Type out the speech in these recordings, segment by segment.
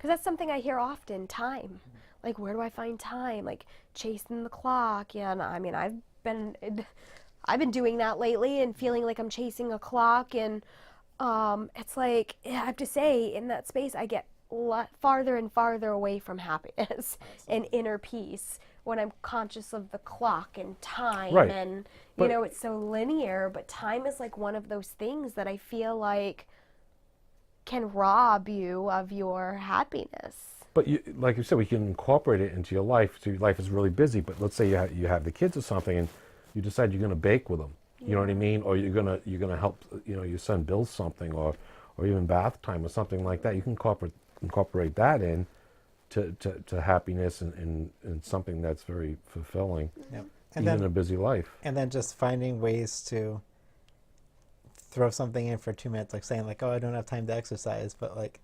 Because that's something I hear often, time. Like, where do I find time? Like, chasing the clock. Yeah, and I mean, I've been doing that lately and feeling like I'm chasing a clock. And it's like, I have to say, in that space, I get farther and farther away from happiness and inner peace when I'm conscious of the clock and time. Right. And, But- you know, it's so linear, but time is like one of those things that I feel like can rob you of your happiness. But you, like you said, we can incorporate it into your life. So your life is really busy, but let's say you have the kids or something, and you decide you're going to bake with them. You know what I mean? Or you're gonna help, you know, your son build something, or even bath time or something like that. You can incorporate that in to happiness and something that's very fulfilling, Yep. even in a busy life. And then just finding ways to throw something in for 2 minutes, like saying like, oh, I don't have time to exercise, but like,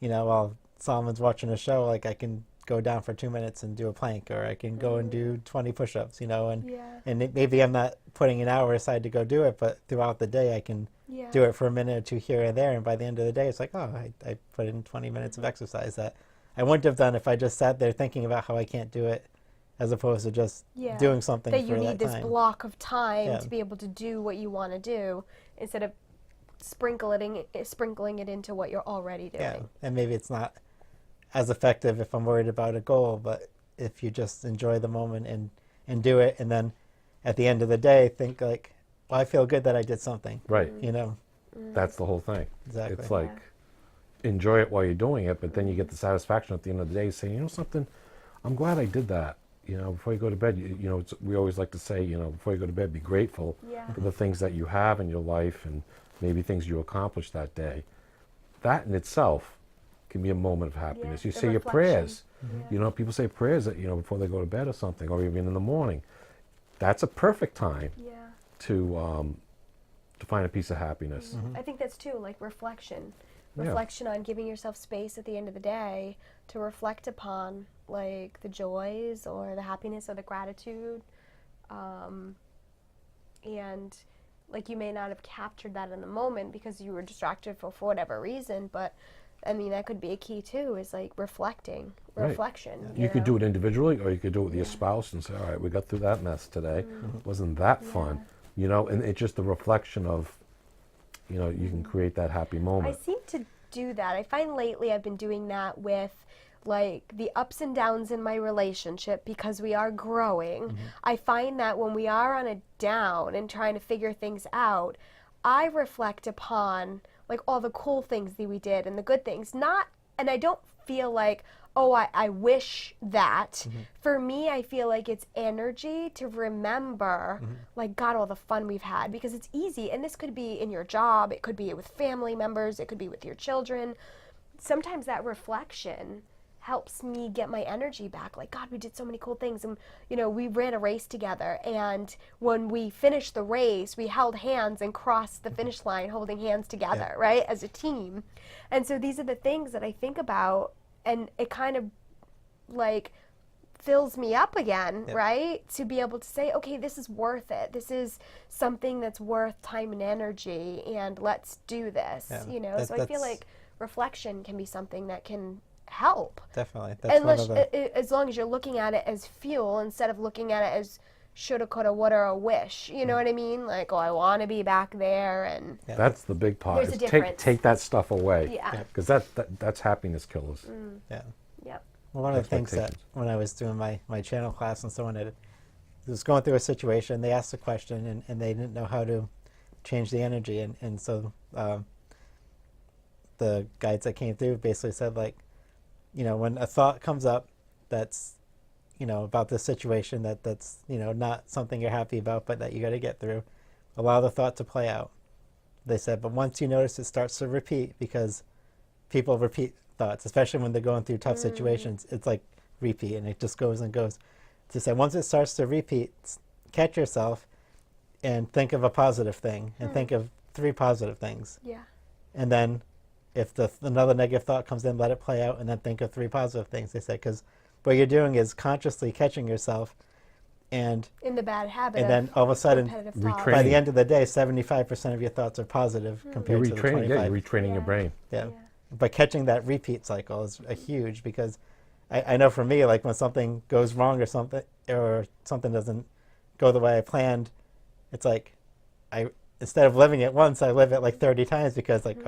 you know, while Solomon's watching a show, like I can go down for 2 minutes and do a plank, or I can go and do 20 push-ups, you know, and maybe I'm not putting an hour aside to go do it, but throughout the day I can do it for a minute or two here and there, and by the end of the day it's like, oh, I put in 20 minutes of exercise that I wouldn't have done if I just sat there thinking about how I can't do it, as opposed to just doing something that for you need that this time. block of time to be able to do what you want to do, instead of sprinkling it into what you're already doing. Yeah, and maybe it's not as effective if I'm worried about a goal, but if you just enjoy the moment and do it, and then at the end of the day think like, well, I feel good that I did something. Right. You know? That's the whole thing. Exactly. It's like, enjoy it while you're doing it, but then you get the satisfaction at the end of the day saying, you know something, I'm glad I did that. You know, before you go to bed, you know, we always like to say, you know, before you go to bed, be grateful for the things that you have in your life and maybe things you accomplished that day. That in itself can be a moment of happiness. You say your prayers. You know, people say prayers, you know, before they go to bed or something, or even in the morning. That's a perfect time to find a piece of happiness. I think that's too, like reflection on giving yourself space at the end of the day to reflect upon like the joys or the happiness or the gratitude, and like you may not have captured that in the moment because you were distracted for whatever reason, but I mean that could be a key too, is like reflection. You could do it individually, or you could do it with your spouse and say, all right, we got through that mess today. Wasn't that fun? You know, and it's just a reflection of, you know, you can create that happy moment. I seem to do that. I find lately I've been doing that with like the ups and downs in my relationship, because we are growing. I find that when we are on a down and trying to figure things out, I reflect upon like all the cool things that we did and the good things. And I don't feel like, oh, I wish that. For me, I feel like it's energy to remember, like, God, all the fun we've had, because it's easy. And this could be in your job. It could be with family members. It could be with your children. Sometimes that reflection helps me get my energy back. Like, God, we did so many cool things. And, you know, we ran a race together. And when we finished the race, we held hands and crossed the finish line holding hands together, right, as a team. And so these are the things that I think about, and it kind of, like, fills me up again, right, to be able to say, okay, this is worth it. This is something that's worth time and energy, and let's do this, you know. So I feel like reflection can be something that can help. Definitely. That's as long as you're looking at it as fuel instead of looking at it as shoulda, coulda, woulda, or wish. You know what I mean? Like, oh, I want to be back there, and that's the big part. There's a difference. Take that stuff away. Yeah. Because that's happiness killers. Yeah. Yep. Well, one of the things that when I was doing my channel class and so on, it was going through a situation, they asked a question and they didn't know how to change the energy. And so the guides that came through basically said, like, you know, when a thought comes up that's, you know, about this situation that's, you know, not something you're happy about, but that you got to get through, allow the thought to play out. They said, but once you notice it starts to repeat, because people repeat thoughts, especially when they're going through tough situations, it's like repeat, and it just goes and goes. To say, once it starts to repeat, catch yourself and think of a positive thing, and think of 3 positive things. Yeah. And then if another negative thought comes in, let it play out, and then think of 3 positive things. They said, because what you're doing is consciously catching yourself, and in the bad habit, and then all of a sudden, by the end of the day, 75% of your thoughts are positive compared to the 25%. You're retraining your brain. Yeah. but catching that repeat cycle is a huge, because I know for me, like when something goes wrong or something doesn't go the way I planned, it's like instead of living it once, I live it like 30 times, because like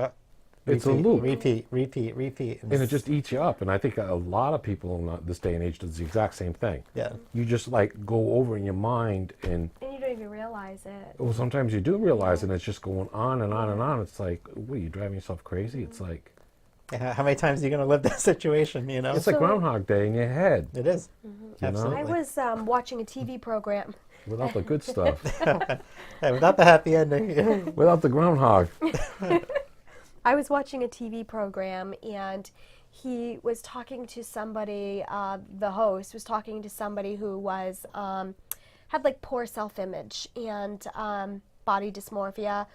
It's a loop. repeat. And it just eats you up. And I think a lot of people in this day and age does the exact same thing. Yeah. You just like go over in your mind, and you don't even realize it. well, sometimes you do realize it, and it's just going on and on and on. It's like, what, are you driving yourself crazy? It's like, How many times are you going to live that situation, you know? it's like Groundhog Day in your head. It is. know? Absolutely. I was watching a TV program. Without the good stuff. Hey, without the happy ending. Without the groundhog. I was watching a TV program, and he was talking to somebody, the host was talking to somebody who was, had like poor self-image and body dysmorphia.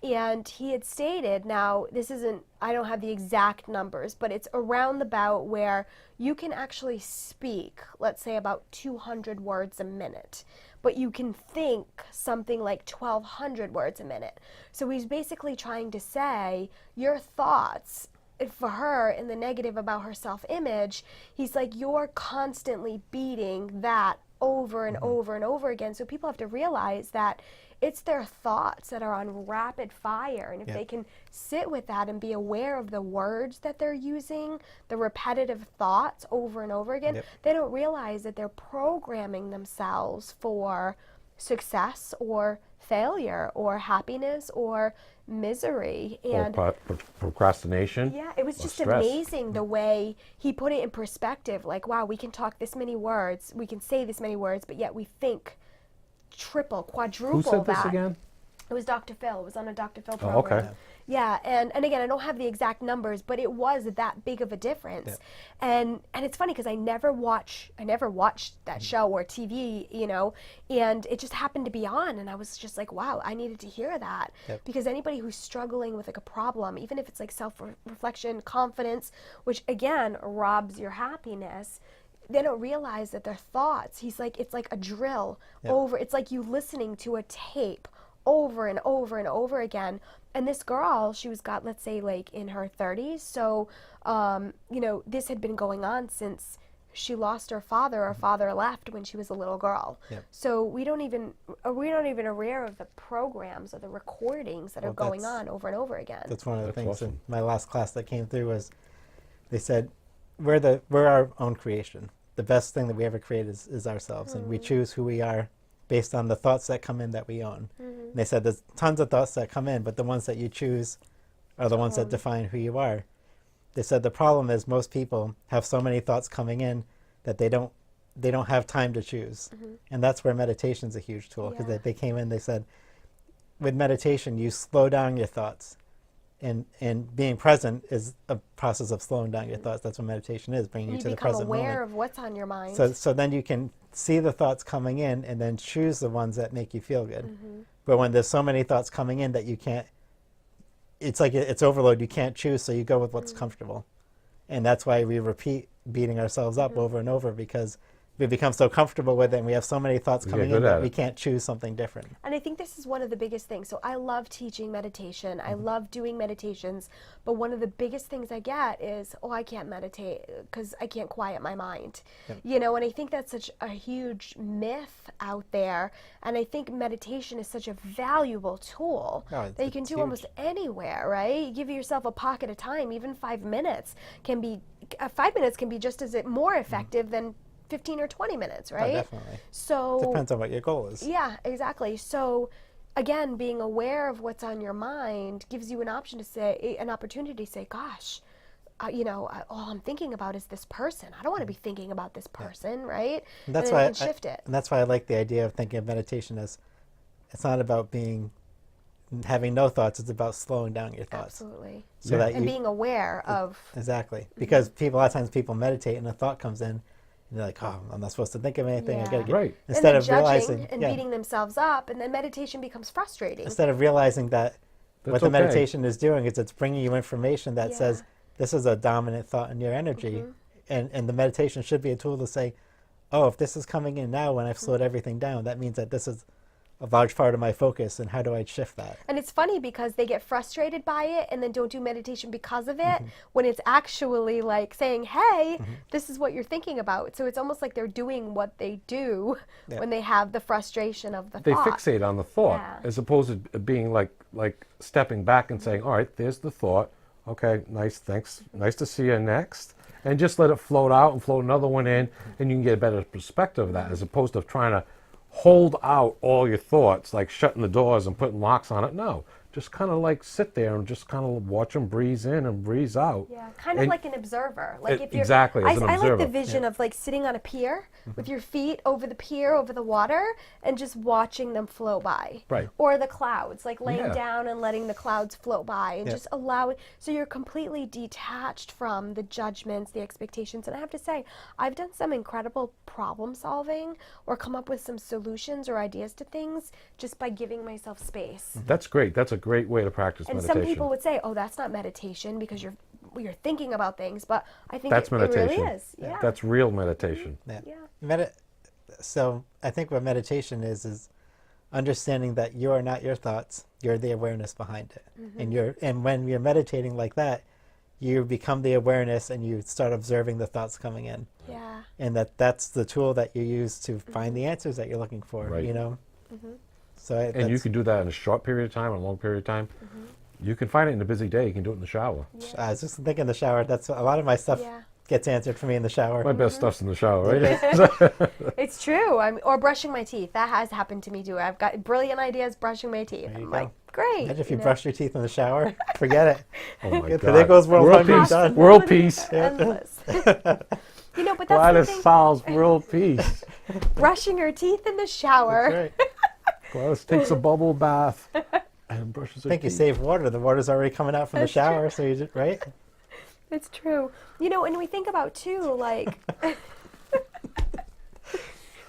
And he had stated, now this isn't, I don't have the exact numbers, but it's around the bout where you can actually speak, let's say about 200 words a minute, but you can think something like 1,200 words a minute. So he's basically trying to say your thoughts, for her in the negative about her self-image, he's like, you're constantly beating that over and over and over again. So people have to realize that it's their thoughts that are on rapid fire, and if they can sit with that and be aware of the words that they're using, the repetitive thoughts over and over again, they don't realize that they're programming themselves for success or failure or happiness or misery. And Or procrastination. yeah, it was just stress. amazing the way he put it in perspective. Like, wow, we can talk this many words, we can say this many words, but yet we think triple, quadruple Who said that. this again? It was Dr. Phil. It was on a Dr. Phil Oh, program. okay. Yeah, and again, I don't have the exact numbers, but it was that big of a difference. And it's funny because I never watched that show or TV, you know, and it just happened to be on, and I was just like, wow, I needed to hear that. Because anybody who's struggling with like a problem, even if it's like self-reflection, confidence, which again robs your happiness, they don't realize that their thoughts, he's like, it's like a drill over, it's like you listening to a tape over and over and over again. And this girl, she was got, let's say, like in her 30s. So, you know, this had been going on since she lost her father. Her father left when she was a little girl. So we don't even aware of the programs or the recordings that are going on over and over again. That's one of the things awesome. in my last class that came through was, they said, we're our own creation. The best thing that we ever create is ourselves, and we choose who we are based on the thoughts that come in that we own. And they said there's tons of thoughts that come in, but the ones that you choose are the ones that define who you are. They said the problem is most people have so many thoughts coming in that they don't have time to choose. And that's where meditation's a huge tool, because they came in, they said, with meditation, you slow down your thoughts. And being present is a process of slowing down your thoughts. That's what meditation is, bringing you to the present moment. You become aware of what's on your mind. So then you can see the thoughts coming in and then choose the ones that make you feel good. But when there's so many thoughts coming in that you can't, it's like it's overload, you can't choose, so you go with what's comfortable. And that's why we repeat beating ourselves up over and over, because we become so comfortable with it, and we have so many thoughts coming in that we can't choose something different. And I think this is one of the biggest things. So I love teaching meditation. I love doing meditations. But one of the biggest things I get is, oh, I can't meditate because I can't quiet my mind. You know, and I think that's such a huge myth out there. And I think meditation is such a valuable tool that you can do almost anywhere, right? You give yourself a pocket of time. Even 5 minutes can be, 5 minutes can be just as more effective than 15 or 20 minutes, right? Oh, definitely. So depends on what your goal is. Yeah, exactly. So again, being aware of what's on your mind gives you an opportunity to say, gosh, you know, all I'm thinking about is this person. I don't want to be thinking about this person, right? And that's and why you can shift it. And that's why I like the idea of thinking of meditation as, it's not about having no thoughts, it's about slowing down your thoughts. Absolutely. So that and being aware of. Exactly. Because a lot of times people meditate and a thought comes in, and they're like, oh, I'm not supposed to think of anything. I gotta get Right. Instead and of then realizing and beating themselves up, and then meditation becomes frustrating. Instead of realizing that what the meditation is doing is it's bringing you information that says this is a dominant thought in your energy, and the meditation should be a tool to say, oh, if this is coming in now when I've slowed everything down, that means that this is a large part of my focus, and how do I shift that? And it's funny because they get frustrated by it and then don't do meditation because of it, when it's actually like saying, hey, this is what you're thinking about. So it's almost like they're doing what they do when they have the frustration of the They thought. fixate on the thought as opposed to being like stepping back and saying, all right, there's the thought. Okay, nice, thanks. Nice to see you next. And just let it float out and float another one in, and you can get a better perspective of that as opposed to trying to hold out all your thoughts, like shutting the doors and putting locks on it. No, just kind of like sit there and just kind of watch them breeze in and breeze out. Yeah, kind of like an observer. Like if you're, exactly, as an I observer. like the vision of like sitting on a pier with your feet over the pier, over the water, and just watching them float by. Right. Or the clouds, like laying Yeah. down and letting the clouds float by, and just allowing. So you're completely detached from the judgments, the expectations. And I have to say, I've done some incredible problem solving or come up with some solutions or ideas to things just by giving myself space. That's great. That's a great way to practice And meditation. some people would say, "Oh, that's not meditation because you're thinking about things." But I think That's it meditation. really is. Yeah. That's real meditation. Yeah. So I think what meditation is understanding that you are not your thoughts, you're the awareness behind it. And when you're meditating like that, you become the awareness and you start observing the thoughts coming in. Yeah. And that's the tool that you use to find the answers that you're looking for, Right. you know? So And you can do that in a short period of time, a long period of time. You can find it in a busy day. You can do it in the shower. I was just thinking the shower, that's a lot of my stuff Yeah. gets answered for me in the shower. My best stuff's in the shower, right? It's true. Or brushing my teeth. That has happened to me too. I've got brilliant ideas brushing my teeth. There you I'm go. like, great. Imagine if you know? brush your teeth in the shower. Forget it. Oh my God. There goes world hunger peace. done. World peace. Endless. But that's the Gladys thing. solves world peace. Brushing your teeth in the shower. That's right. Gladys takes a bubble bath and brushes her I think you teeth. save water. The water's already coming out from the That's shower, so you just, right? It's true. And we think about too, like,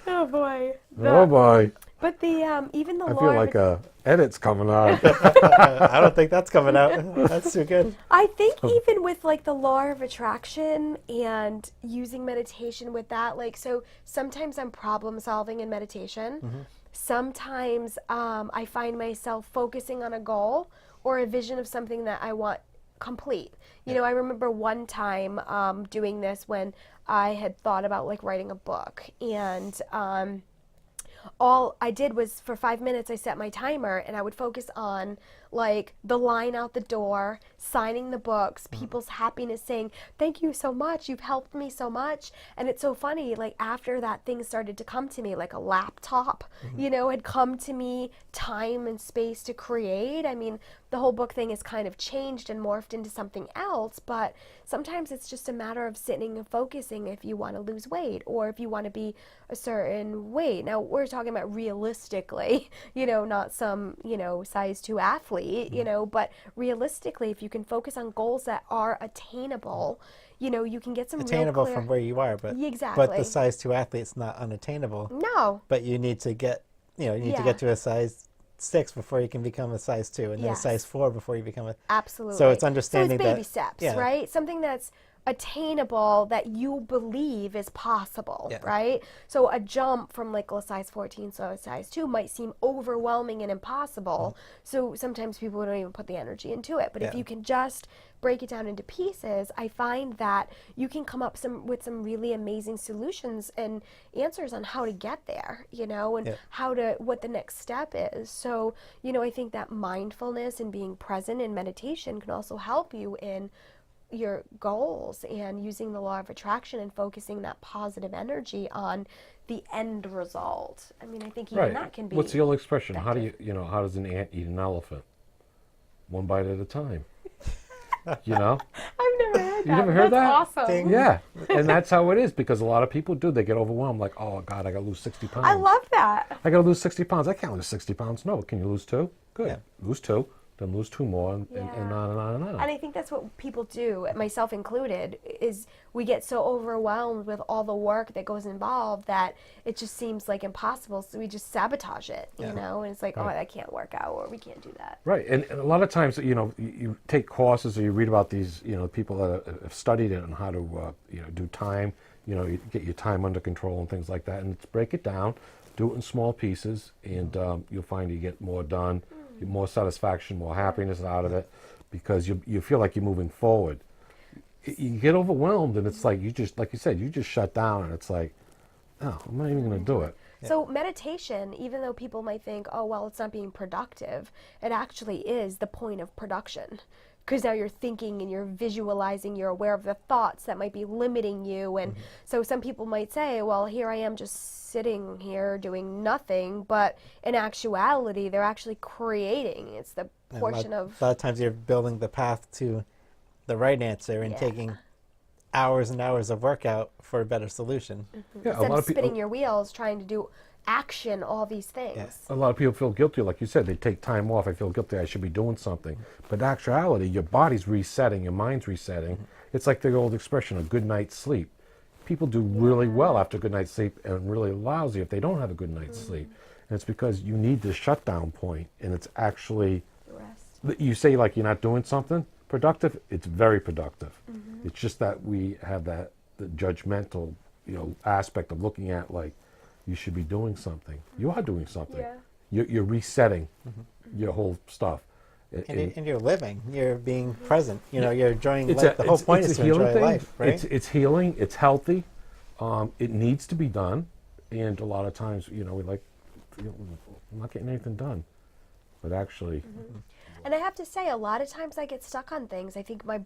oh boy. Oh boy. But the even the I law feel of like a edit's coming out. I don't think that's coming out. That's too good. I think even with like the law of attraction and using meditation with that, like, so sometimes I'm problem solving in meditation. Sometimes I find myself focusing on a goal or a vision of something that I want complete. I remember one time doing this when I had thought about like writing a book, and all I did was for 5 minutes I set my timer and I would focus on like the line out the door, signing the books, people's happiness, saying thank you so much, you've helped me so much. And it's so funny, like after that, things started to come to me, like a laptop had come to me, time and space to create. I mean, the whole book thing has kind of changed and morphed into something else, but sometimes it's just a matter of sitting and focusing if you want to lose weight or if you want to be a certain weight. Now we're talking about realistically, not some, size 2 athlete, but realistically, if you can focus on goals that are attainable, you can get some Attainable real clear... from where you are, but Exactly. but the size 2 athlete's not unattainable. No. But you need to get you need to get to a size 6 before you can become a size 2, and then a size 4 before you become a... Absolutely. So it's understanding so it's baby that... steps, yeah. right? Something that's attainable that you believe is possible, right? So a jump from like a size 14 to a size 2 might seem overwhelming and impossible. So sometimes people don't even put the energy into it. But if you can just break it down into pieces, I find that you can come up with some really amazing solutions and answers on how to get there, and what the next step is. So, I think that mindfulness and being present in meditation can also help you in your goals and using the law of attraction and focusing that positive energy on the end result. I mean, I think even that can be... What's the old expression? How effective. How does an ant eat an elephant? One bite at a time. I've never heard that. You never heard That's that? awesome. Yeah, and that's how it is, because a lot of people do. They get overwhelmed, like, oh God, I got to lose 60 pounds. I love that. I got to lose 60 pounds. I can't lose 60 pounds. No, can you lose 2? Good. Yeah. Lose 2, then lose 2 more, and on and on and on. And I think that's what people do, myself included, is we get so overwhelmed with all the work that goes involved that it just seems like impossible. So we just sabotage it, and it's like, oh, that can't work out, or we can't do that. Right, and a lot of times, you take courses or you read about these, people that have studied it and how to, do time, you get your time under control and things like that, and break it down. Do it in small pieces, and you'll find you get more done, get more satisfaction, more happiness out of it, because you feel like you're moving forward. You get overwhelmed, and it's like you just, like you said, you just shut down, and it's like, oh, I'm not even going to do it. So meditation, even though people might think, oh, well, it's not being productive, it actually is the point of production. Because now you're thinking and you're visualizing, you're aware of the thoughts that might be limiting you. And so some people might say, well, here I am just sitting here doing nothing. But in actuality, they're actually creating. It's the portion of... A lot of times you're building the path to the right answer and taking hours and hours of workout for a better solution. Yeah, Instead of spinning your wheels trying to do action all these things. Yeah. A lot of people feel guilty, like you said, they take time off. I feel guilty, I should be doing something. But in actuality, your body's resetting, your mind's resetting. It's like the old expression, a good night's sleep. People do really well after a good night's sleep and really lousy if they don't have a good night's sleep. And it's because you need this shutdown point, and it's actually, you say like you're not doing something productive, it's very productive. It's just that we have the judgmental, aspect of looking at like, you should be doing something. You are doing something. You're resetting your whole stuff. And you're living. You're being present. You're enjoying life. The whole point is to enjoy life, right? It's healing. It's healthy. It needs to be done. And a lot of times, we like, I'm not getting anything done. But actually... And I have to say, a lot of times I get stuck on things. I think my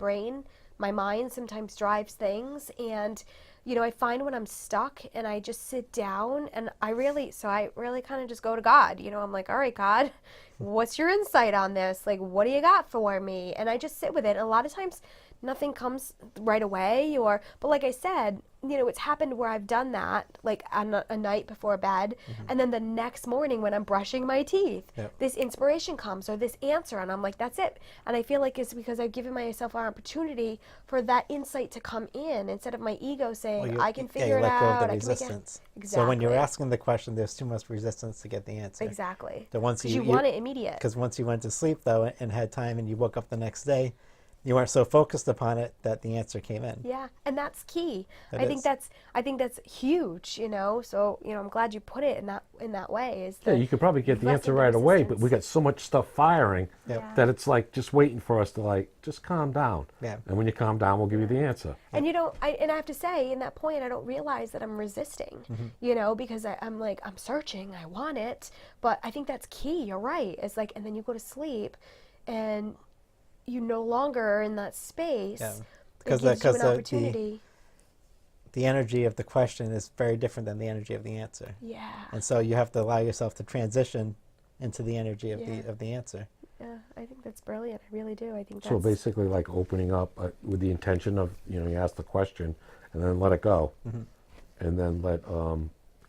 mind sometimes drives things. And, I find when I'm stuck and I just sit down and I really kind of just go to God. I'm like, all right, God, what's your insight on this? Like, what do you got for me? And I just sit with it. And a lot of times nothing comes right away but like I said, it's happened where I've done that like on a night before bed, and then the next morning when I'm brushing my teeth, this inspiration comes or this answer, and I'm like, that's it. And I feel like it's because I've given myself an opportunity for that insight to come in instead of my ego saying, I can figure it out. Let go of the resistance. Exactly. So when you're asking the question, there's too much resistance to get the answer. Exactly. So once you want it immediate. Because once you went to sleep though and had time and you woke up the next day, you weren't so focused upon it that the answer came in. Yeah, and that's key. I think that's huge, So, I'm glad you put it in that way. You could probably get the answer right away, but we got so much stuff firing that it's like just waiting for us to like just calm down. Yeah. And when you calm down, we'll give you the answer. And I have to say, in that point, I don't realize that I'm resisting, because I'm like, I'm searching, I want it, but I think that's key. You're right. It's like, and then you go to sleep, and you no longer are in that space. Yeah. Because it gives you an opportunity. The energy of the question is very different than the energy of the answer. Yeah. And so you have to allow yourself to transition into the energy of the answer. Yeah, I think that's brilliant. I really do. I think that's... So basically like opening up with the intention of, you ask the question and then let it go. And then let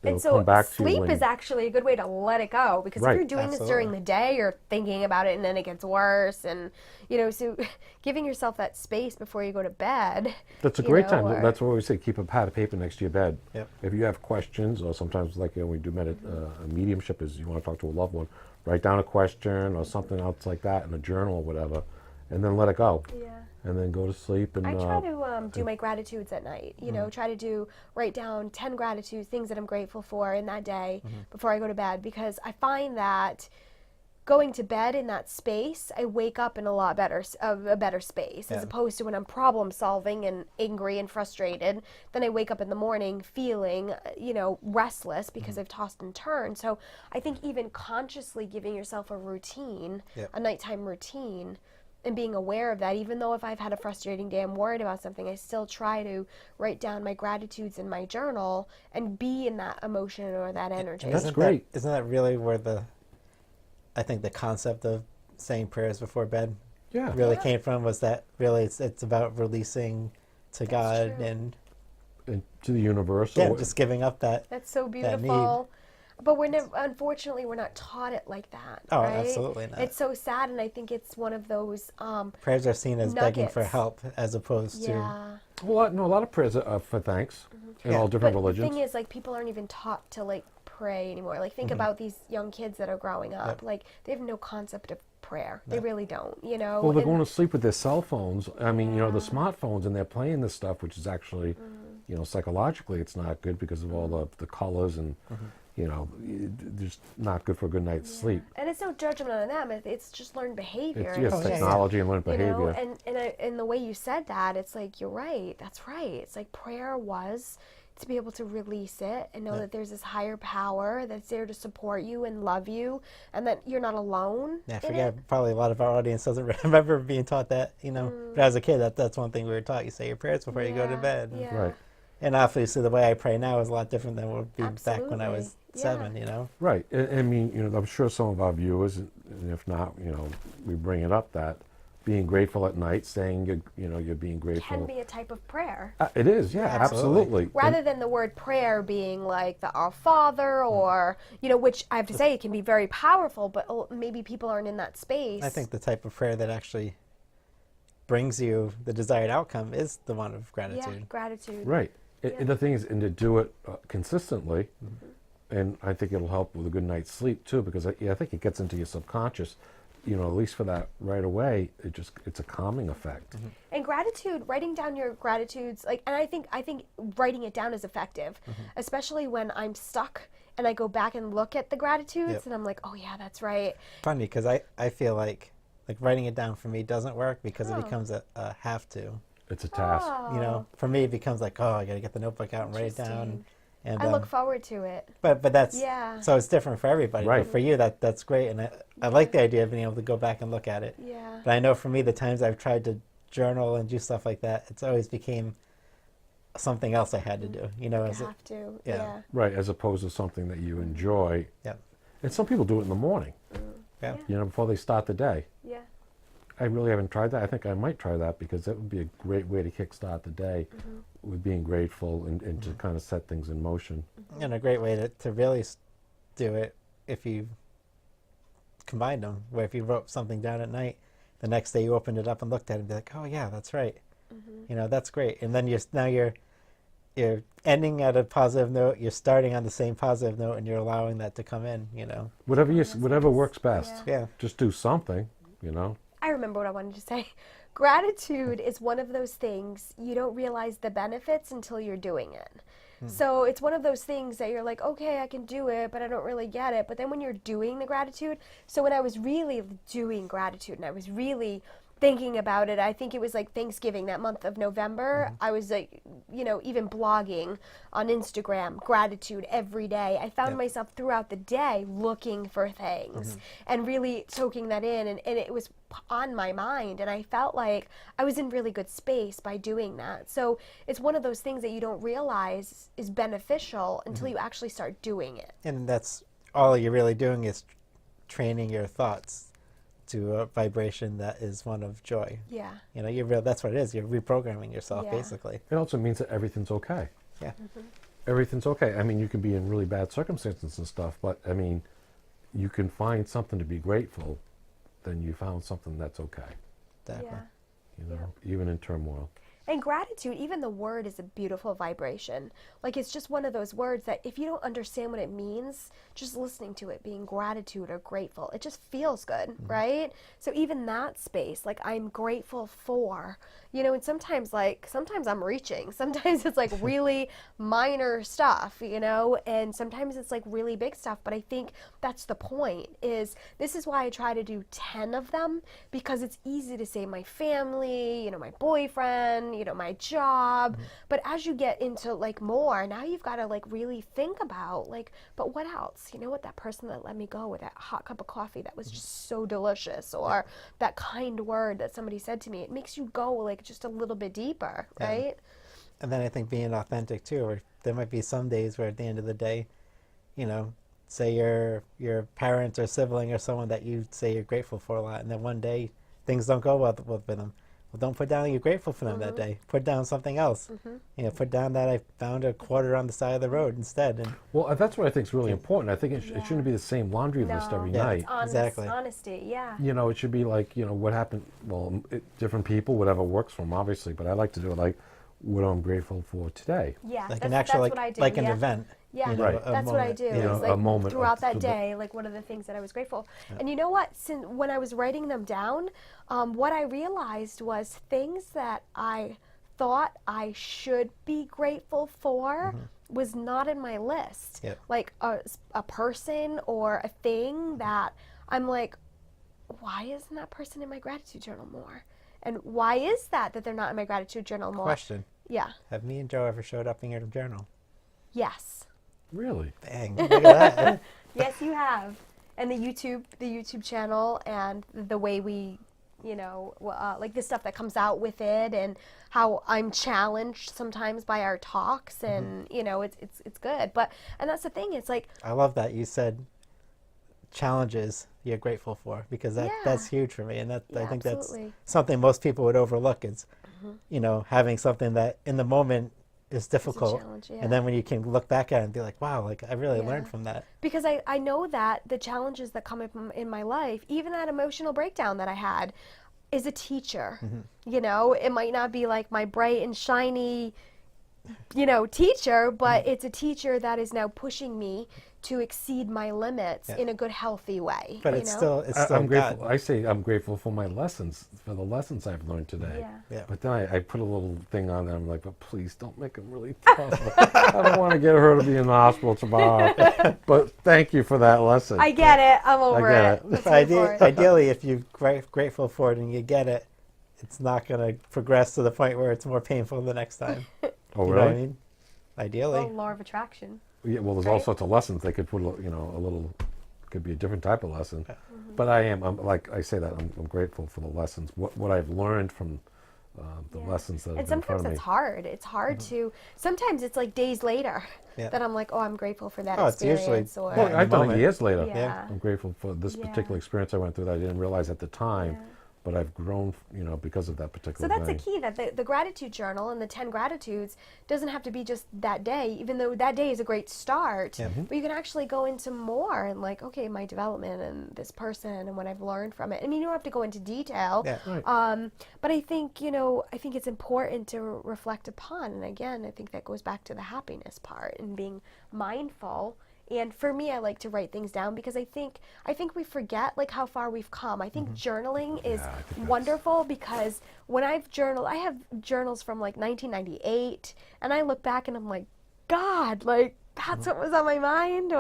and so come back sleep is actually a good way to let it go, because if you're doing this during the day, you're thinking about it and then it gets worse, and so giving yourself that space before you go to bed. That's a great time. That's what we say, keep a pad of paper next to your bed. Yep. If you have questions, or sometimes like we do mediumship, is you want to talk to a loved one, write down a question or something else like that in a journal or whatever, and then let it go. Yeah. And then go to sleep. And I try to do my gratitudes at night. Try to write down 10 gratitudes, things that I'm grateful for in that day before I go to bed, because I find that going to bed in that space, I wake up in a better space, as opposed to when I'm problem solving and angry and frustrated. Then I wake up in the morning feeling, restless because I've tossed and turned. So I think even consciously giving yourself a routine, a nighttime routine, and being aware of that, even though if I've had a frustrating day, I'm worried about something, I still try to write down my gratitudes in my journal and be in that emotion or that energy. That's great. Isn't that really where I think the concept of saying prayers before bed really came from? Was that really it's about releasing to God and to the universe? Yeah, just giving up that. That's so beautiful. But unfortunately, we're not taught it like that. Oh, right? Absolutely not. It's so sad, and I think it's one of those prayers are seen as begging for help, as opposed to. Well, no, a lot of prayers are for thanks in all different religions. The thing is, like, people aren't even taught to like pray anymore. Like, think about these young kids that are growing up. Like, they have no concept of prayer. They really don't. Well, they're going to sleep with their cell phones. I mean, the smartphones, and they're playing this stuff, which is actually, psychologically, it's not good because of all the colors and. just not good for a good night's sleep. And it's no judgment on them. It's just learned behavior. It's Oh, yeah, technology and learned You know, behavior. and the way you said that, it's like, you're right. That's right. It's like prayer was to be able to release it and know that there's this higher power that's there to support you and love you, and that you're not alone. Yeah, I in forget. it. Probably a lot of our audience doesn't remember being taught that. But as a kid, that's one thing we were taught. You say your prayers before you go to bed. Yeah. Right. And obviously, the way I pray now is a lot different than what would be back when I was Absolutely. 7. Right. I mean, I'm sure some of our viewers, and if not, we bring it up that being grateful at night, saying you're being grateful. Can be a type of prayer. It is, yeah, absolutely. Rather than the word prayer being like the Our Father, or, which I have to say it can be very powerful, but maybe people aren't in that space. I think the type of prayer that actually brings you the desired outcome is the one of gratitude. Yeah, gratitude. Right. And the thing is, and to do it consistently, and I think it'll help with a good night's sleep too, because I think it gets into your subconscious. At least for that right away, it's a calming effect. And gratitude, writing down your gratitudes, and I think writing it down is effective, especially when I'm stuck and I go back and look at the gratitudes and I'm like, oh yeah, that's right. Funny, because I feel like writing it down for me doesn't work because it becomes a have to. It's a task. For me it becomes like, oh, I got to get the notebook out and write it down. And, I look forward to it. But that's so it's different for everybody. Right. But for you, that's great, and I like the idea of being able to go back and look at it. Yeah. But I know for me, the times I've tried to journal and do stuff like that, it's always became something else I had to do. You have to. Yeah. Right, as opposed to something that you enjoy. Yeah. And some people do it in the morning. Yeah. Before they start the day. Yeah. I really haven't tried that. I think I might try that because that would be a great way to kickstart the day with being grateful and to kind of set things in motion. And a great way to really do it if you combined them, where if you wrote something down at night, the next day you opened it up and looked at it and be like, oh yeah, that's right. That's great. And then you're ending at a positive note, you're starting on the same positive note, and you're allowing that to come in, Whatever works best. Yeah. Just do something, I remember what I wanted to say. Gratitude is one of those things you don't realize the benefits until you're doing it. So it's one of those things that you're like, okay, I can do it, but I don't really get it. But then when you're doing the gratitude, so when I was really doing gratitude and I was really thinking about it, I think it was like Thanksgiving, that month of November, I was like, even blogging on Instagram, gratitude every day. I found myself throughout the day looking for things and really soaking that in, and it was on my mind, and I felt like I was in really good space by doing that. So it's one of those things that you don't realize is beneficial until you actually start doing it. And that's all you're really doing is training your thoughts to a vibration that is one of joy. Yeah. That's what it is. You're reprogramming yourself, basically. It also means that everything's okay. Yeah. Everything's okay. I mean, you can be in really bad circumstances and stuff, but I mean, you can find something to be grateful, then you found something that's okay. Exactly. Even in turmoil. And gratitude, even the word is a beautiful vibration. Like, it's just one of those words that if you don't understand what it means, just listening to it, being gratitude or grateful, it just feels good, right? So even that space, like, I'm grateful for, and sometimes I'm reaching. Sometimes it's like really minor stuff, and sometimes it's like really big stuff. But I think that's the point, this is why I try to do 10 of them, because it's easy to say my family, my boyfriend, my job. But as you get into like more, now you've got to like really think about like, but what else? What, that person that let me go with that hot cup of coffee that was just so delicious, or that kind word that somebody said to me, it makes you go like just a little bit deeper, right? And then I think being authentic too, or there might be some days where at the end of the day, say your parents or sibling or someone that you say you're grateful for a lot, and then one day things don't go well with them. Well, don't put down you're grateful for them that day. Put down something else. Put down that I found a quarter on the side of the road instead. And well, that's what I think is really important. I think it shouldn't be the same laundry list every night. Exactly. Honesty, yeah. It should be like, what happened, well, different people, whatever works for them, obviously, but I like to do it like, what I'm grateful for today. Yeah, like that's what I do. Like an event. Yeah, Right. That's what I do. It's like a moment throughout that day, like what are the things that I was grateful. And you know what? When I was writing them down, what I realized was things that I thought I should be grateful for was not in my list. Yep. Like a person or a thing that I'm like, why isn't that person in my gratitude journal more? And why is that they're not in my gratitude journal more? Question. Yeah. Have me and Joe ever showed up in your journal? Yes. Really? Bang. Look at that. Yes, you have. And the YouTube channel and the way we, like the stuff that comes out with it, and how I'm challenged sometimes by our talks, and it's good. And that's the thing. It's like, I love that you said challenges you're grateful for, because that's huge for me, and I think absolutely. that's something most people would overlook. Is having something that in the moment is difficult, and then when you can look back at it and be like, wow, like I really learned from that. Because I know that the challenges that come up in my life, even that emotional breakdown that I had, is a teacher. It might not be like my bright and shiny teacher, but it's a teacher that is now pushing me to exceed my limits in a good, healthy way. But it's still I'm grateful. God. I say I'm grateful for my lessons, for the lessons I've learned today. Yeah. But then I put a little thing on there. I'm like, but please don't make them really tough. I don't want to get her to be in the hospital tomorrow. But thank you for that lesson. I get it. I'm over it. Let's move forward. Ideally, if you're grateful for it and you get it, it's not going to progress to the point where it's more painful the next time. Oh, You really? know what I mean? Ideally. Well, law of attraction. Yeah, well, there's all sorts of lessons. They could put, a little, could be a different type of lesson. But I'm like I say that, I'm grateful for the lessons. What I've learned from the lessons that have been in front sometimes of me. it's hard. It's hard to, sometimes it's like days later that I'm like, oh, I'm grateful for that experience. Usually, Well, I've done it years later. Yeah. I'm grateful for this particular experience I went through that I didn't realize at the time. But I've grown, because of that particular So that's thing. the key, that the gratitude journal and the 10 gratitudes doesn't have to be just that day, even though that day is a great start. But you can actually go into more and like, okay, my development and this person and what I've learned from it. I mean, you don't have to go into detail. Yeah. Right. But I think, I think it's important to reflect upon. And again, I think that goes back to the happiness part and being mindful. And for me, I like to write things down because I think we forget like how far we've come. I think journaling is wonderful because when I've journaled, I have journals from like 1998, and I look back and I'm like, God, like that's what was on my mind,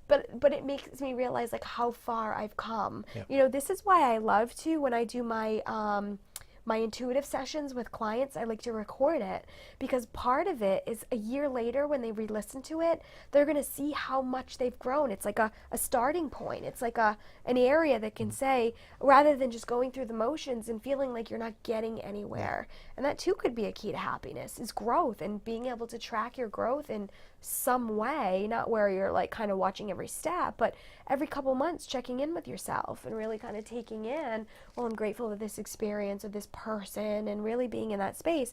but it makes me realize like how far I've come. This is why I love to, when I do my intuitive sessions with clients, I like to record it, because part of it is a year later when they re-listen to it, they're going to see how much they've grown. It's like a starting point. It's like an area that can say, rather than just going through the motions and feeling like you're not getting anywhere. And that too could be a key to happiness, is growth, and being able to track your growth in some way, not where you're like kind of watching every step, but every couple months checking in with yourself and really kind of taking in, well, I'm grateful for this experience of this person, and really being in that space.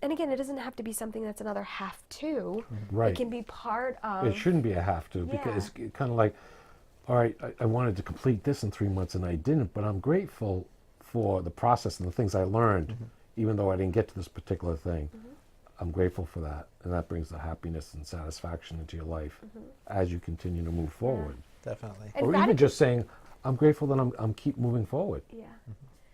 And again, it doesn't have to be something that's another have to. Right. It can be part of. It shouldn't be a have to, because it's kind of like, all right, I wanted to complete this in 3 months and I didn't, but I'm grateful for the process and the things I learned, even though I didn't get to this particular thing. I'm grateful for that, and that brings the happiness and satisfaction into your life as you continue to move forward. Definitely. And Or even just saying, I'm grateful that I'm keep moving forward. Yeah.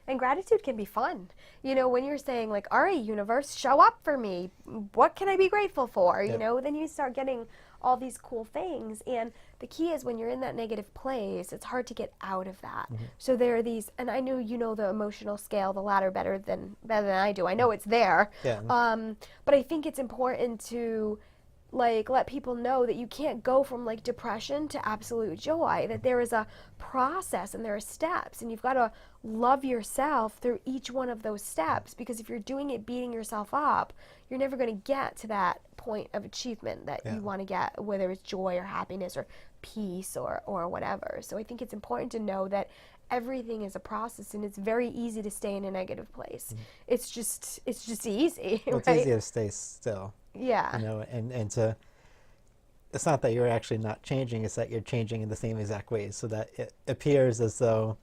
And gratitude can be fun. When you're saying like, all right, universe, show up for me. What can I be grateful for? Then you start getting all these cool things. And the key is when you're in that negative place, it's hard to get out of that. So there are these, and I know you know the emotional scale, the ladder better than I do. I know it's there. Yeah. But I think it's important to like let people know that you can't go from like depression to absolute joy, that there is a process and there are steps, and you've got to love yourself through each one of those steps, because if you're doing it beating yourself up, you're never going to get to that point of achievement that you want to get, whether it's joy or happiness or peace or whatever. So I think it's important to know that everything is a process, and it's very easy to stay in a negative place. It's just easy. Well, right? it's easy to stay still. Yeah. And to, it's not that you're actually not changing, it's that you're changing in the same exact ways, so that it appears as though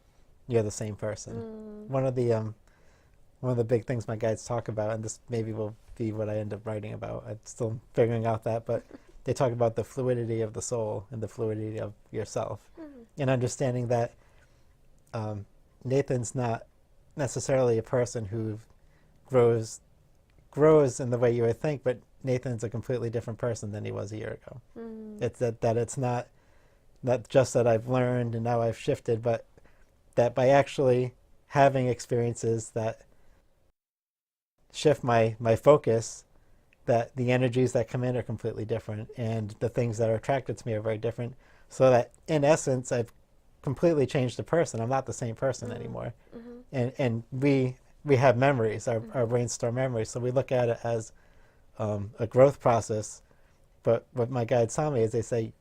you're the same person. One of the big things my guides talk about, and this maybe will be what I end up writing about, I'm still figuring out that, but they talk about the fluidity of the soul and the fluidity of yourself, and understanding that Nathan's not necessarily a person who grows grows in the way you would think, but Nathan's a completely different person than he was a year ago. It's that it's not just that I've learned and now I've shifted, but that by actually having experiences that shift my focus, that the energies that come in are completely different and the things that are attracted to me are very different. So that in essence, I've completely changed the person. I'm not the same person anymore. And we have memories, our brains store memories. So we look at it as a growth process. But what my guides tell me is they say,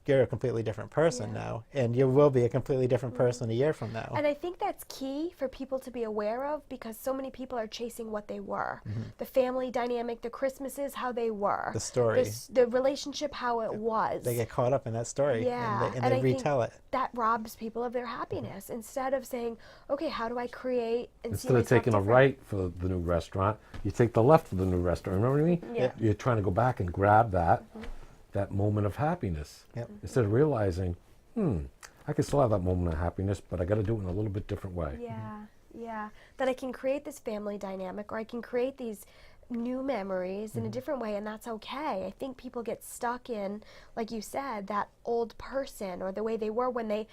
you're a completely different person now, and you will be a completely different person a year from now. And I think that's key for people to be aware of, because so many people are chasing what they were. The family dynamic, the Christmases, how they were. The story. The relationship, how it was. They get caught up in that story, Yeah. and they retell it. That robs people of their happiness, instead of saying, okay, how do I create and Instead see of myself taking a different? right for the new restaurant, you take the left for the new restaurant. Remember what I mean? Yeah. You're trying to go back and grab that moment of happiness. Yep. Instead of realizing, I can still have that moment of happiness, but I got to do it in a little bit different way. Yeah. That I can create this family dynamic, or I can create these new memories in a different way, and that's okay. I think people get stuck in, like you said, that old person or the way they were when they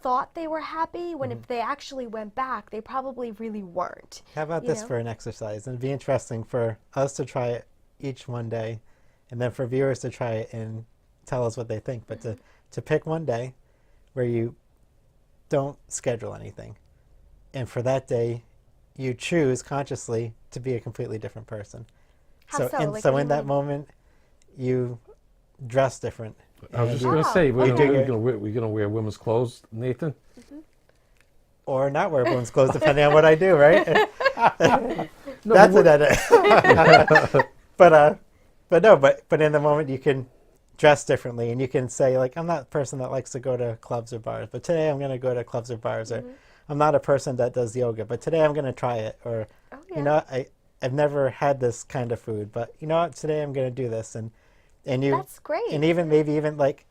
thought they were happy, when if they actually went back, they probably really weren't. How about this for an exercise? And it'd be interesting for us to try it each one day, and then for viewers to try it and tell us what they think. But to pick one day where you don't schedule anything, and for that day, you choose consciously to be a completely different person. How so? Like, So in that moment, you dress different. I was just and going to say, we're okay. going to wear women's clothes, Nathan? or not wear women's clothes, depending on what I do, right? No, That's but an edit. But in the moment you can dress differently, and you can say, like, I'm not a person that likes to go to clubs or bars, but today I'm going to go to clubs or bars. Or I'm not a person that does yoga, but today I'm going to try it. Or you know, I've never had this kind of food, but you know what, today I'm going to do this. And you, that's great. And maybe even like,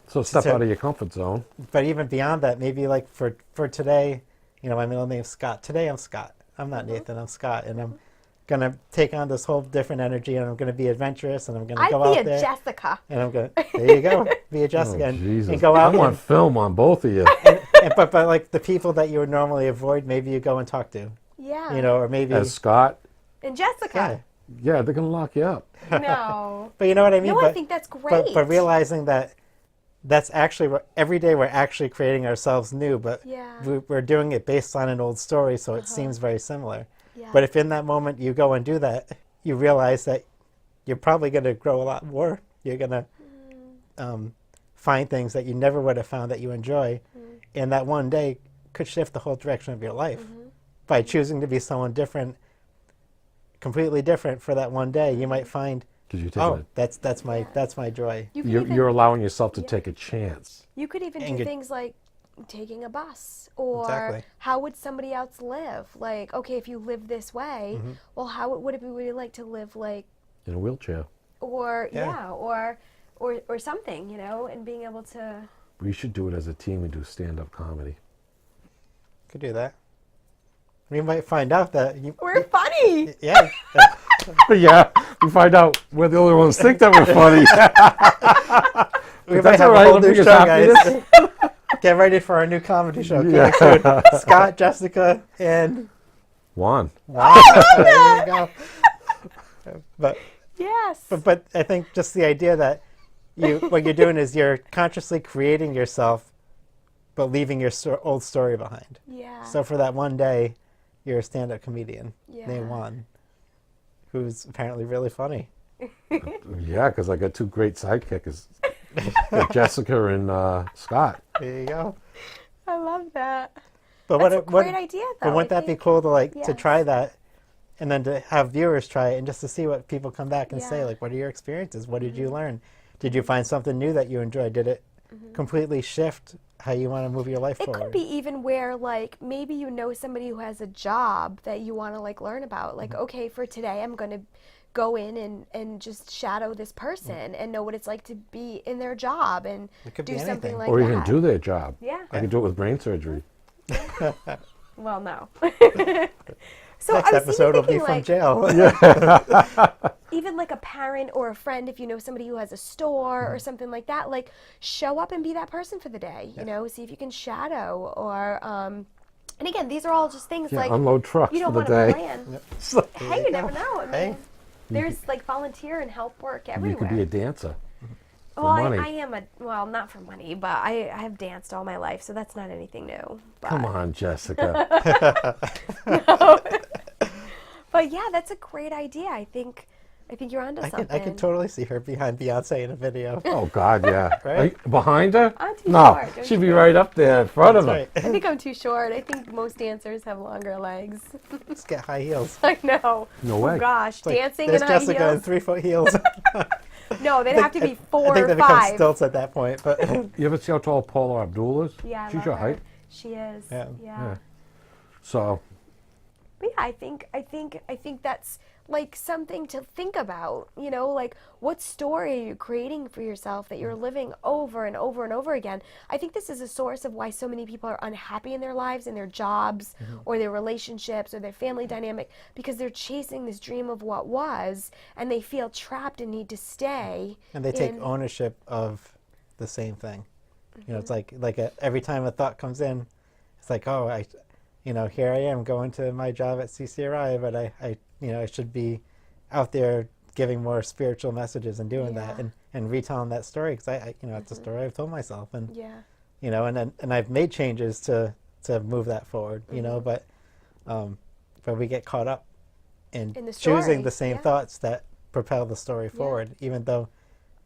so step out of your comfort zone. but even beyond that, maybe like for today, you know, my middle name's Scott. Today I'm Scott. I'm not Nathan, I'm Scott. And I'm going to take on this whole different energy, and I'm going to be adventurous, and I'm going to go out there. I'd be a Jessica. And I'm going to, there you go, be a Jessica. Jesus. And go out I want film on both of you. but like the people that you would normally avoid, maybe you go and talk to. Yeah. You know, or maybe. As Scott, And Jessica. yeah, they're going to lock you up. No. But you know what I mean? No, but, I think that's great. But realizing that that's actually what every day we're actually creating ourselves new, but we're doing it based on an old story, so it seems very similar. Yeah. But if in that moment you go and do that, you realize that you're probably going to grow a lot more. You're going to find things that you never would have found that you enjoy, and that one day could shift the whole direction of your life. By choosing to be someone different, completely different for that one day, you might find, that's my joy. You're allowing yourself to take a chance. You could even do things like taking a bus, or how would somebody else live? Like, okay, if you live this way, well, how would it be really like to live like in a wheelchair? Or or something, you know, and being able to. We should do it as a team and do stand-up comedy. Could do that. We might find out that we're funny. Yeah. Yeah, we find out we're the only ones think that we're funny. We might have a whole new show, guys. Get ready for our new comedy show. Scott, Jessica, and Juan. Wow. There you go. But yes. But I think just the idea that what you're doing is you're consciously creating yourself, but leaving your old story behind. Yeah. So for that one day, you're a stand-up comedian named Juan, who's apparently really funny. Yeah, because I got two great sidekicks, Jessica and Scott. There you go. I love that. But That's a great idea, though. But wouldn't that be cool to to try that, and then to have viewers try it, and just to see what people come back and say, like, what are your experiences? What did you learn? Did you find something new that you enjoyed? Did it completely shift how you want to move your life forward? It could be even where, like, maybe you know somebody who has a job that you want to, like, learn about. Like, okay, for today I'm going to go in and just shadow this person and know what it's like to be in their job and do something like that. Or even do their job. Yeah. I could do it with brain surgery. Well, no. So Next I was episode will be thinking, from like, jail. even like a parent or a friend, if you know somebody who has a store or something like that, like show up and be that person for the day. You know, see if you can shadow or. And again, these are all just things like unload trucks you don't for want the to day. plan. Hey, you never know. I mean, Hey. there's like volunteer and help work everywhere. You could be a dancer. Well, money. I am well, not for money, but I have danced all my life, so that's not anything new. But. Come on, Jessica. But yeah, that's a great idea. I think you're onto something. I can totally see her behind Beyonce in a video. Oh God, yeah. Right? Are you behind her? I'm too No, short, don't she'd you be think? right up there in front of her. Right. I think I'm too short. I think most dancers have longer legs. Let's get high heels. I know. No way. Oh gosh, It's like, dancing there's in high Jessica in heels. 3-foot heels. No, they'd have to be 4 I think or they become 5. stilts at that point. But You ever see how tall Paula Abdul is? Yeah, I She's love your her. height. She is. Yeah. Yeah. So, But yeah, I think that's like something to think about, you know, like what story are you creating for yourself that you're living over and over and over again? I think this is a source of why so many people are unhappy in their lives, in their jobs, or their relationships, or their family dynamic, because they're chasing this dream of what was, and they feel trapped and need to stay. and they take in- ownership of the same thing. You know, it's like every time a thought comes in, it's like, oh, here I am going to my job at CCRI, but I should be out there giving more spiritual messages and doing that and retelling that story because it's a story I've told myself and and I've made changes to move that forward. You know, but we get caught up in the choosing story, the same thoughts that propel the story forward, even though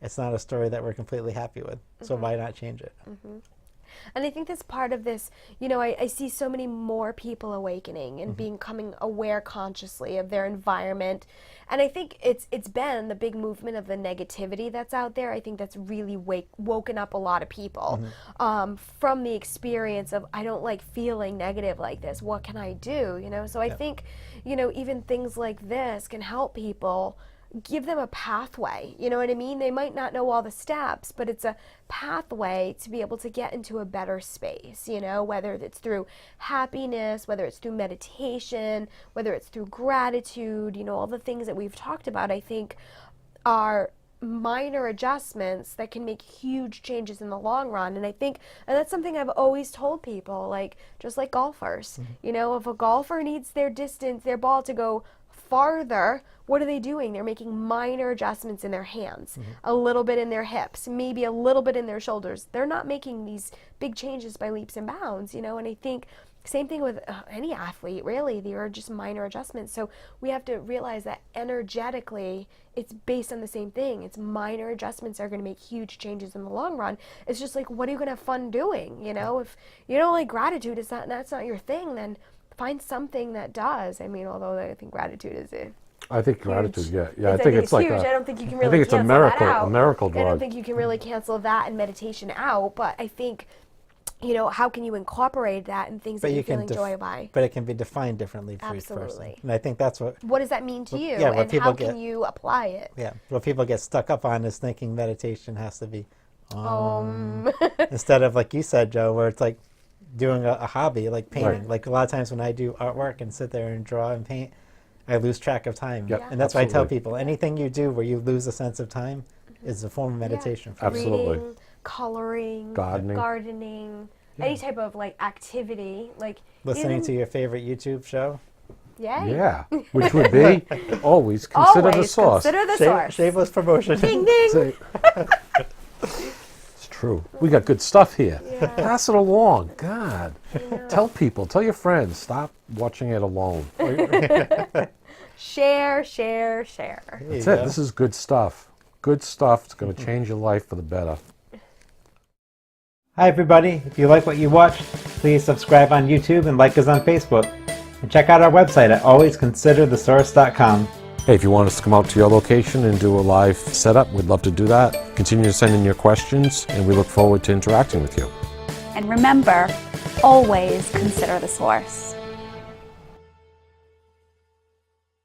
it's not a story that we're completely happy with. So why not change it? And I think that's part of this, I see so many more people awakening and becoming aware consciously of their environment. And I think it's been the big movement of the negativity that's out there. I think that's really woken up a lot of people from the experience of, I don't like feeling negative like this. What can I do? So I think, even things like this can help people, give them a pathway, you know what I mean? They might not know all the steps, but it's a pathway to be able to get into a better space, whether it's through happiness, whether it's through meditation, whether it's through gratitude, all the things that we've talked about, I think are minor adjustments that can make huge changes in the long run. And that's something I've always told people, like, just like golfers, if a golfer needs their ball to go farther, what are they doing? They're making minor adjustments in their hands, a little bit in their hips, maybe a little bit in their shoulders. They're not making these big changes by leaps and bounds, and I think same thing with any athlete, really. They are just minor adjustments. So we have to realize that energetically, it's based on the same thing. It's minor adjustments are going to make huge changes in the long run. It's just like, what are you going to have fun doing? If you don't like gratitude, that's not your thing, then find something that does. I mean, although I think gratitude is I think gratitude, yeah. I think it's like huge. I don't think you can really I think it's cancel a miracle, that out. a miracle drug. I don't think you can really cancel that and meditation out, but I think, how can you incorporate that in things that you feel enjoy by? But it can be defined differently for each person. And I think that's what does that mean to you? and how can you apply it? Yeah, what people get stuck up on is thinking meditation has to be instead of, like you said, Joe, where it's like doing a hobby, like painting. Right. Like a lot of times when I do artwork and sit there and draw and paint, I lose track of time. Yep, And that's why I tell absolutely. people, anything you do where you lose a sense of time is a form of meditation. For you. Absolutely. Reading, coloring, Gardening. any type of like activity, like Listening to your favorite YouTube show. Yeah, which would be always consider the source. Consider the source. Shameless promotion. Ding ding. Say- It's true. We got good stuff here. Yeah. Pass it along. God. Tell people. Tell your friends. Stop watching it alone. Share. That's it. This is good stuff. Good stuff. It's going to change your life for the better. Hi everybody, if you like what you watched, please subscribe on YouTube and like us on Facebook. And check out our website at alwaysconsiderthesource.com. Hey, if you want us to come out to your location and do a live setup, we'd love to do that. Continue to send in your questions, and we look forward to interacting with you. And remember, always consider the source.